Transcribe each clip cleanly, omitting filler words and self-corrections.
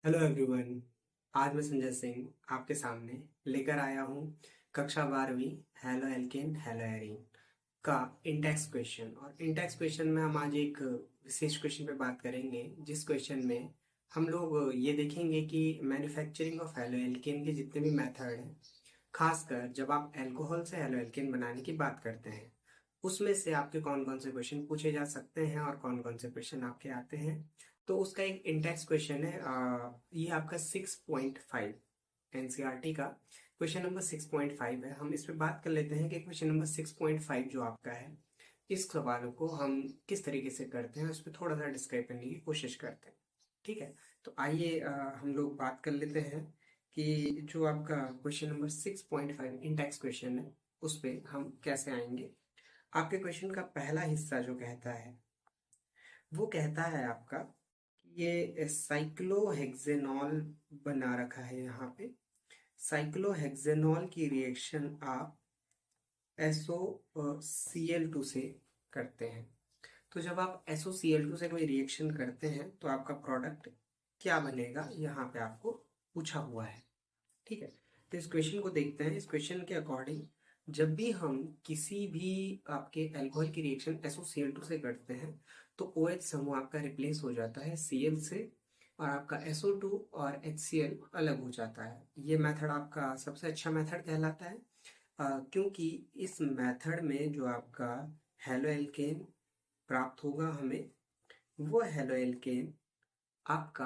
Hello everyone. आज मैं संजय सिंह आपके सामने लेकर आया हूँ कक्षा 12वीं हेलो एल्केन हेलो एरीन का इंडेक्स क्वेश्चन। और इंडेक्स क्वेश्चन में हम आज एक विशेष क्वेश्चन पे बात करेंगे, जिस क्वेश्चन में हम लोग ये देखेंगे कि मैन्युफैक्चरिंग ऑफ हेलो एल्केन के जितने भी मेथड हैं, खासकर जब आप अल्कोहल से हेलो एल्केन बनाने की बात करते हैं, उसमें से आपके कौन कौन से क्वेश्चन पूछे जा सकते हैं और कौन कौन से क्वेश्चन आपके आते हैं। तो उसका एक इंडेक्स क्वेश्चन है। ये आपका 6.5 एनसीईआरटी का क्वेश्चन नंबर 6.5 है। हम इस पे बात कर लेते हैं कि क्वेश्चन नंबर 6.5 जो आपका है, इस सवालों को हम किस तरीके से करते हैं, उस पर थोड़ा सा डिस्क्राइब करने की कोशिश करते हैं। ठीक है, तो आइए हम लोग बात कर लेते हैं कि जो आपका क्वेश्चन नंबर 6.5 इंडेक्स क्वेश्चन है, उस पे हम कैसे आएंगे। आपके क्वेश्चन का पहला हिस्सा जो कहता है, वो कहता है आपका कि ये साइक्लोहेक्सेनॉल बना रखा है यहाँ पे। साइक्लोहेक्सेनॉल की रिएक्शन आप SOCl2 से करते हैं। तो जब आप SOCl2 से कोई रिएक्शन करते हैं तो आपका प्रोडक्ट क्या बनेगा, यहाँ पे आपको पूछा हुआ है। ठीक है, तो इस क्वेश्चन को देखते हैं। इस क्वेश्चन के अकॉर्डिंग जब भी हम किसी भी आपके अल्कोहल की रिएक्शन SOCl2 से करते हैं, तो OH समूह आपका रिप्लेस हो जाता है Cl से, और आपका SO2 और HCl अलग हो जाता है। ये मेथड आपका सबसे अच्छा मेथड कहलाता है, क्योंकि इस मेथड में जो आपका हेलो एल्केन प्राप्त होगा हमें, वो हेलो एल्केन आपका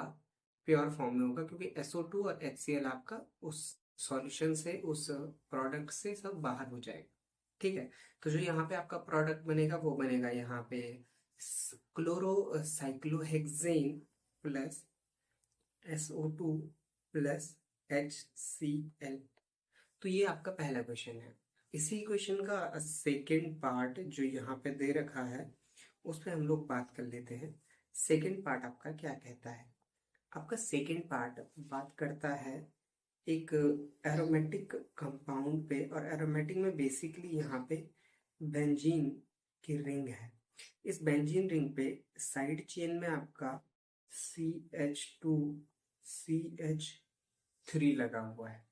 प्योर फॉर्म में होगा, क्योंकि SO2 और HCl आपका उस सॉल्यूशन से, उस प्रोडक्ट से सब बाहर हो जाएगा। ठीक है, तो जो यहाँ पे आपका प्रोडक्ट बनेगा वो बनेगा यहाँ पे क्लोरोसाइक्लोहेक्सेन प्लस SO2 प्लस HCl। तो ये आपका पहला क्वेश्चन है। इसी क्वेश्चन का सेकंड पार्ट जो यहाँ पे दे रखा है, उस पर हम लोग बात कर लेते हैं। सेकंड पार्ट आपका क्या कहता है। आपका सेकंड पार्ट बात करता है एक एरोमेटिक कंपाउंड पे, और एरोमेटिक में बेसिकली यहाँ पे बेंजीन की रिंग है। इस बेंजीन रिंग पे साइड चेन में आपका CH2CH3 लगा हुआ है,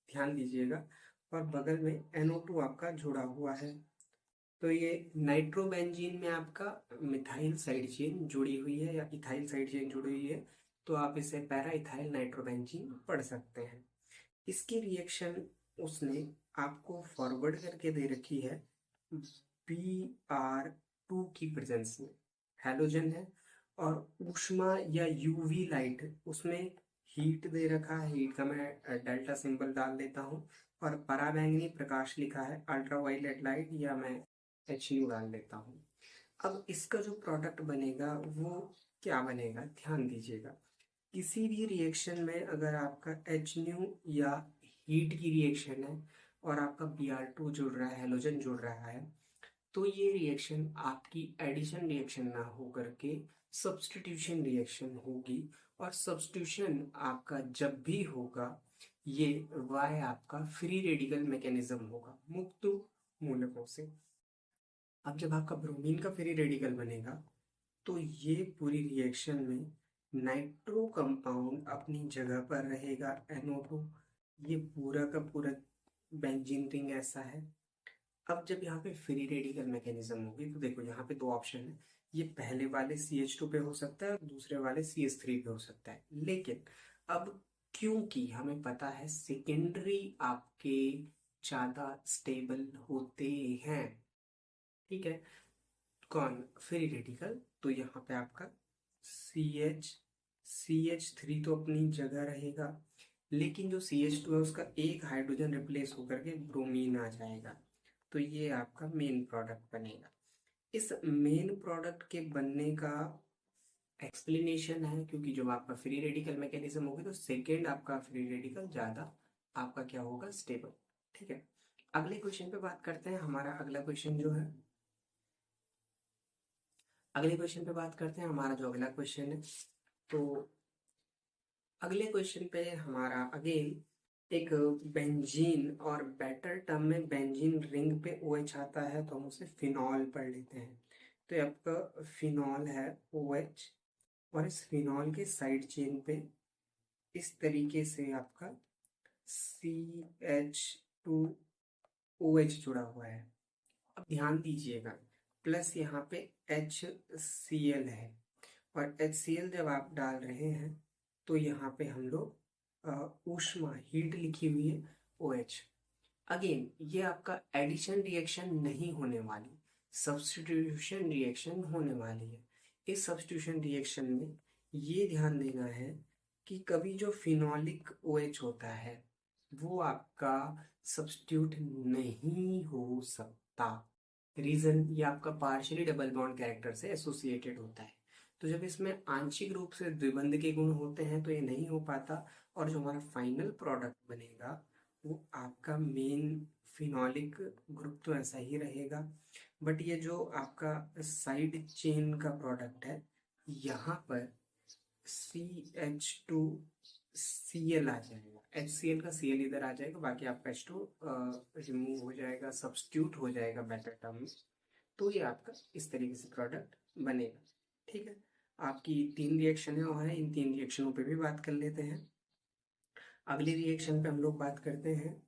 ध्यान दीजिएगा, और बगल में NO2 आपका जुड़ा हुआ है। तो ये नाइट्रोबेंजीन में आपका मिथाइल साइड चेन जुड़ी हुई है या इथाइल साइड चेन जुड़ी हुई है, तो आप इसे पैरा इथाइल नाइट्रोबेंजीन पढ़ सकते हैं। इसकी रिएक्शन उसने आपको फॉरवर्ड करके दे रखी है Br2 की प्रेजेंस में। हैलोजन है और ऊष्मा या यूवी लाइट, उसमें हीट दे रखा है। हीट का मैं डेल्टा सिंबल डाल देता हूँ, और पराबैंगनी प्रकाश लिखा है, अल्ट्रावायलेट लाइट, या मैं HU डाल देता हूँ। अब इसका जो प्रोडक्ट बनेगा वो क्या बनेगा, ध्यान दीजिएगा। किसी भी रिएक्शन में अगर आपका HNu या हीट की रिएक्शन है और आपका Br2 जुड़ रहा है, हेलोजन जुड़ रहा है, तो ये रिएक्शन आपकी एडिशन रिएक्शन ना हो करके सब्स्टिट्यूशन रिएक्शन होगी। और सब्स्टिट्यूशन आपका जब भी होगा, ये वाई आपका फ्री रेडिकल मैकेनिज्म होगा, मुक्त मूलकों से। अब जब आपका ब्रोमीन का फ्री रेडिकल बनेगा, तो ये पूरी रिएक्शन में नाइट्रो कंपाउंड अपनी जगह पर रहेगा, NO2। ये पूरा का पूरा बेंजीन रिंग ऐसा है। अब जब यहाँ पे फ्री रेडिकल मैकेनिज्म होगी, तो देखो यहाँ पे दो ऑप्शन है। ये पहले वाले CH2 पे हो सकता है और दूसरे वाले CH3 पे हो सकता है, लेकिन अब क्योंकि हमें पता है सेकेंडरी आपके ज्यादा स्टेबल होते हैं, ठीक है, कौन, फ्री रेडिकल, तो यहाँ पे आपका CH3 तो अपनी जगह रहेगा, लेकिन जो CH2 है उसका एक हाइड्रोजन रिप्लेस होकर के ब्रोमीन आ जाएगा। तो ये आपका मेन प्रोडक्ट बनेगा। इस मेन प्रोडक्ट के बनने का एक्सप्लेनेशन है, क्योंकि जब आपका फ्री रेडिकल मैकेनिज्म होगा, तो सेकेंड आपका फ्री रेडिकल ज्यादा आपका क्या होगा, स्टेबल। ठीक है, अगले क्वेश्चन पे बात करते हैं। हमारा अगला क्वेश्चन जो है, अगले क्वेश्चन पे बात करते हैं। हमारा जो अगला क्वेश्चन है, तो अगले क्वेश्चन पे हमारा अगेन एक बेंजीन, और बेटर टर्म में बेंजीन रिंग पे OH आता है, तो हम उसे फिनॉल पढ़ लेते हैं। तो ये आपका फिनॉल है OH, और इस फिनॉल के साइड चेन पे इस तरीके से आपका CH2OH जुड़ा हुआ है। अब ध्यान दीजिएगा, प्लस यहाँ पे HCl है, और HCl जब आप डाल रहे हैं तो यहाँ पे हम लोग ऊष्मा हीट लिखी हुई है OH। अगेन ये आपका एडिशन रिएक्शन नहीं होने वाली, सब्स्टिट्यूशन रिएक्शन होने वाली है। इस सब्स्टिट्यूशन रिएक्शन में ये ध्यान देना है कि कभी जो फिनोलिक OH होता है वो आपका सब्स्टिट्यूट नहीं हो सकता। रीजन, ये आपका पार्शियली डबल बॉन्ड कैरेक्टर से एसोसिएटेड होता है, तो जब इसमें आंशिक रूप से द्विबंध के गुण होते हैं तो ये नहीं हो पाता, और जो हमारा फाइनल प्रोडक्ट बनेगा वो आपका मेन फिनोलिक ग्रुप तो ऐसा ही रहेगा, बट ये जो आपका साइड चेन का प्रोडक्ट है यहाँ पर CH2Cl आ जाएगा, HCl का Cl इधर आ जाएगा, बाकी आपका H2 रिमूव हो जाएगा, सब्स्टिट्यूट हो जाएगा बेटर टर्म में। तो ये आपका इस तरीके से प्रोडक्ट बनेगा। ठीक है, आपकी 3 रिएक्शन और है, इन 3 रिएक्शनों पे भी बात कर लेते हैं। अगली रिएक्शन पे हम लोग बात करते हैं,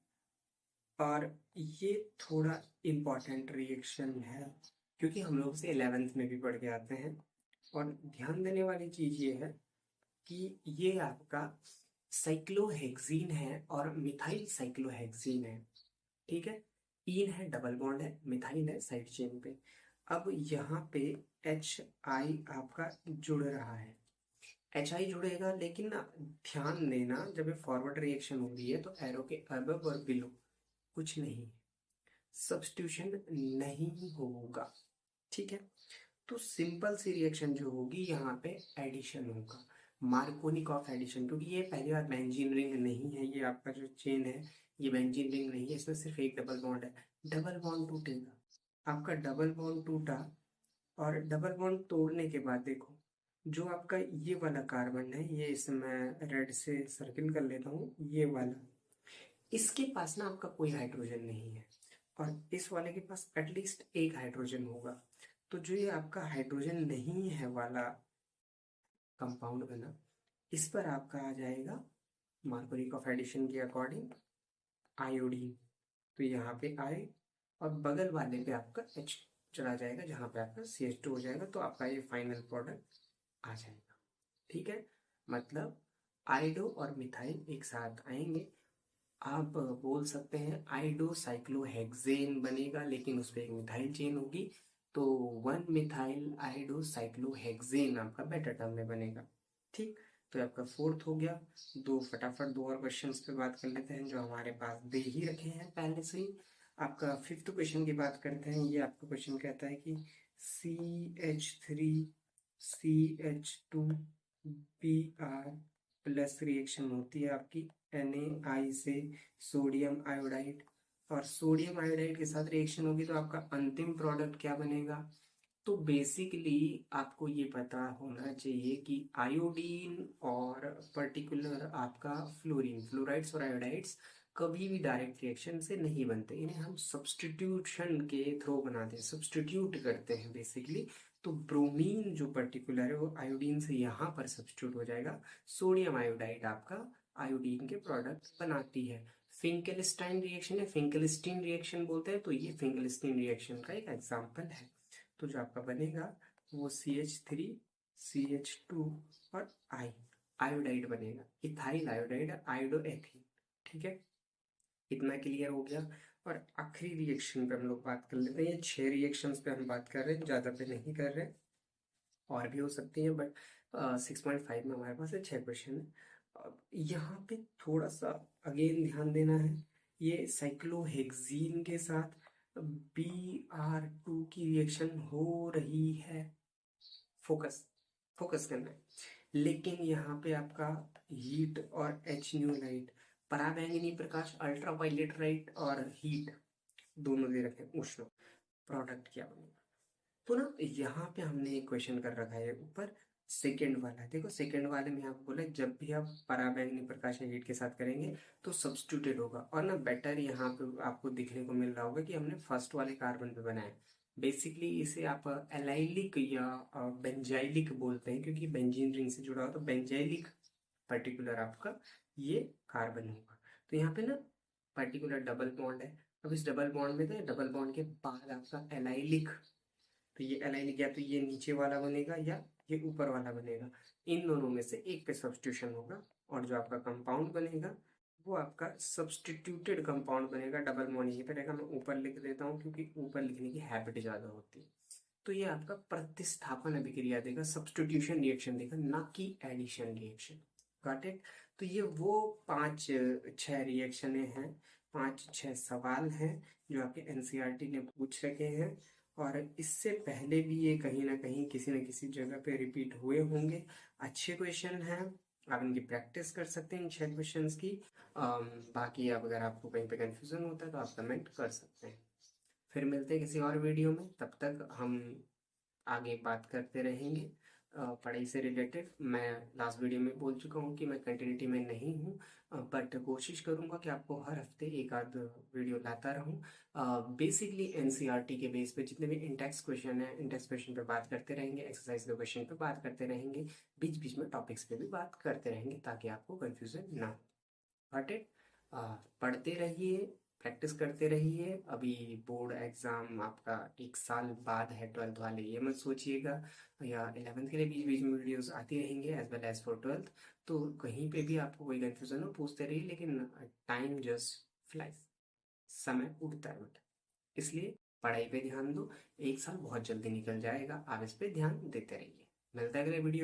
और ये थोड़ा इम्पॉर्टेंट रिएक्शन है क्योंकि हम लोग से 11th में भी पढ़ के आते हैं, और ध्यान देने वाली चीज ये है कि ये आपका साइक्लोहेक्सीन है और मिथाइल साइक्लोहेक्सीन है। ठीक है, ईन है, डबल बॉन्ड है, मिथाइल है साइड चेन पे। अब यहाँ पे HI आपका जुड़ रहा है, HI जुड़ेगा, लेकिन ना ध्यान देना जब ये फॉरवर्ड रिएक्शन हो रही है तो एरो के अबव और बिलो कुछ नहीं, सब्स्टिट्यूशन नहीं होगा। ठीक है, तो सिंपल सी रिएक्शन जो होगी यहाँ पे एडिशन होगा, मार्कोनिकॉफ एडिशन, क्योंकि ये पहली बार बेंजीन रिंग नहीं है, ये आपका जो चेन है ये बेंजीन रिंग नहीं है, इसमें सिर्फ एक डबल बॉन्ड है। डबल बॉन्ड टूटेगा, आपका डबल बॉन्ड टूटा, और डबल बॉन्ड तोड़ने के बाद देखो जो आपका ये वाला कार्बन है, ये इसमें रेड से सर्किल कर लेता हूँ, ये वाला, इसके पास ना आपका कोई हाइड्रोजन नहीं है, और इस वाले के पास एटलीस्ट एक हाइड्रोजन होगा। तो जो ये आपका हाइड्रोजन नहीं है वाला कंपाउंड बना, इस पर आपका आ जाएगा मार्कोनिकॉफ एडिशन के अकॉर्डिंग आयोडीन, तो यहाँ पे आए, और बगल वाले पे आपका H चला जाएगा, जहाँ पे आपका CH2 हो जाएगा, तो आपका ये फाइनल प्रोडक्ट आ जाएगा। ठीक है, मतलब आइडो और मिथाइल एक साथ आएंगे, आप बोल सकते हैं आइडोसाइक्लोहेक्सेन बनेगा, लेकिन उस पर एक मिथाइल चेन होगी, तो 1 मिथाइल आइडोसाइक्लोहेक्सेन आपका बेटर टर्म में बनेगा। ठीक, तो आपका 4th हो गया। फटाफट दो और क्वेश्चंस पे बात कर लेते हैं जो हमारे पास दे ही रखे हैं पहले से ही। आपका 5th क्वेश्चन की बात करते हैं। ये आपका क्वेश्चन कहता है कि CH3CH2Br प्लस रिएक्शन होती है आपकी Na से सोडियम आयोडाइड, और सोडियम आयोडाइड के साथ रिएक्शन होगी तो आपका अंतिम प्रोडक्ट क्या बनेगा। तो बेसिकली आपको ये पता होना चाहिए कि आयोडीन और पर्टिकुलर आपका फ्लोरीन, फ्लोराइड्स और आयोडाइड्स कभी भी डायरेक्ट रिएक्शन से नहीं बनते, इन्हें हम सब्स्टिट्यूशन के थ्रू बनाते हैं, सब्स्टिट्यूट करते हैं बेसिकली। तो ब्रोमीन जो पर्टिकुलर है वो आयोडीन से यहाँ पर सब्स्टिट्यूट हो जाएगा, सोडियम आयोडाइड आपका आयोडीन के प्रोडक्ट बनाती है। फिंकेलस्टाइन रिएक्शन है, फिंकेलस्टीन रिएक्शन बोलते हैं, तो ये फिंकेलस्टीन रिएक्शन का एक एग्जाम्पल है। तो जो आपका बनेगा वो CH3 CH2 और आयोडाइड बनेगा, इथाइल आयोडाइड, आयोडोएथीन। ठीक है, इतना क्लियर हो गया। और आखिरी रिएक्शन पे हम लोग बात कर लेते हैं। ये 6 रिएक्शंस पे हम बात कर रहे हैं, ज़्यादा पे नहीं कर रहे, और भी हो सकती हैं, बट 6.5 में हमारे पास 6 क्वेश्चन है। यहाँ पे थोड़ा सा अगेन ध्यान देना है, ये साइक्लोहेक्सीन के साथ Br2 की रिएक्शन हो रही है, फोकस करना है, लेकिन यहाँ पे आपका हीट और H न्यू लाइट, पराबैंगनी प्रकाश, अल्ट्रावायलेट लाइट और हीट दोनों दे रखे हैं, उष्ण प्रोडक्ट क्या बनेगा। तो ना यहाँ पे हमने एक क्वेश्चन कर रखा है ऊपर, सेकेंड वाला। देखो सेकेंड वाले में आपको बोला जब भी आप पराबैंगनी प्रकाश या हीट के साथ करेंगे तो सब्स्टिट्यूटेड होगा, और ना बेटर यहाँ पे आपको दिखने को मिल रहा होगा कि हमने फर्स्ट वाले कार्बन पे बनाया। बेसिकली इसे आप एलाइलिक या बेंजाइलिक बोलते हैं, क्योंकि बेंजीन रिंग से जुड़ा हो तो बेंजाइलिक पर्टिकुलर आपका ये कार्बन होगा। तो यहाँ पे ना पर्टिकुलर डबल बॉन्ड है। अब इस डबल बॉन्ड में तो डबल बॉन्ड के बाद आपका एलाइलिक, तो ये एलाइलिक या तो ये नीचे वाला बनेगा या ये ऊपर वाला बनेगा, इन दोनों में से एक पे सब्स्टिट्यूशन होगा और जो आपका कंपाउंड बनेगा वो आपका सब्स्टिट्यूटेड कंपाउंड बनेगा। डबल बॉन्ड यहीं पे रहेगा, मैं ऊपर लिख देता हूँ क्योंकि ऊपर लिखने की हैबिट ज़्यादा होती है। तो ये आपका प्रतिस्थापन अभिक्रिया देगा, सब्स्टिट्यूशन रिएक्शन देगा, ना कि एडिशन रिएक्शन। Got it. तो ये वो 5-6 रिएक्शनें हैं, 5-6 सवाल हैं जो आपके एनसीईआरटी ने पूछ रखे हैं और इससे पहले भी ये कहीं ना कहीं किसी न किसी जगह पे रिपीट हुए होंगे। अच्छे क्वेश्चन हैं, आप इनकी प्रैक्टिस कर सकते हैं इन 6 क्वेश्चंस की। बाकी अब अगर आपको कहीं पे कंफ्यूजन होता है तो आप कमेंट कर सकते हैं। फिर मिलते हैं किसी और वीडियो में, तब तक हम आगे बात करते रहेंगे पढ़ाई से रिलेटेड। मैं लास्ट वीडियो में बोल चुका हूँ कि मैं कंटिन्यूटी में नहीं हूँ, बट कोशिश करूँगा कि आपको हर हफ्ते एक आध वीडियो लाता रहूँ। बेसिकली एनसीईआरटी के बेस पे जितने भी इंडेक्स क्वेश्चन है, इंडेक्स क्वेश्चन पे बात करते रहेंगे, एक्सरसाइज के क्वेश्चन पे बात करते रहेंगे, बीच बीच में टॉपिक्स पे भी बात करते रहेंगे ताकि आपको कन्फ्यूजन ना हो। बट पढ़ते रहिए, प्रैक्टिस करते रहिए। अभी बोर्ड एग्ज़ाम आपका 1 साल बाद है, 12th वाले, ये मत सोचिएगा, या 11th के लिए बीच बीच में वीडियोस आती रहेंगे as well as for 12th। तो कहीं पे भी आपको कोई कन्फ्यूज़न हो पूछते रहिए, लेकिन टाइम जस्ट फ्लाइज, समय उड़ता है बेटा, इसलिए पढ़ाई पे ध्यान दो। 1 साल बहुत जल्दी निकल जाएगा, आप इस पे ध्यान देते रहिए। मिलता है अगले वीडियो।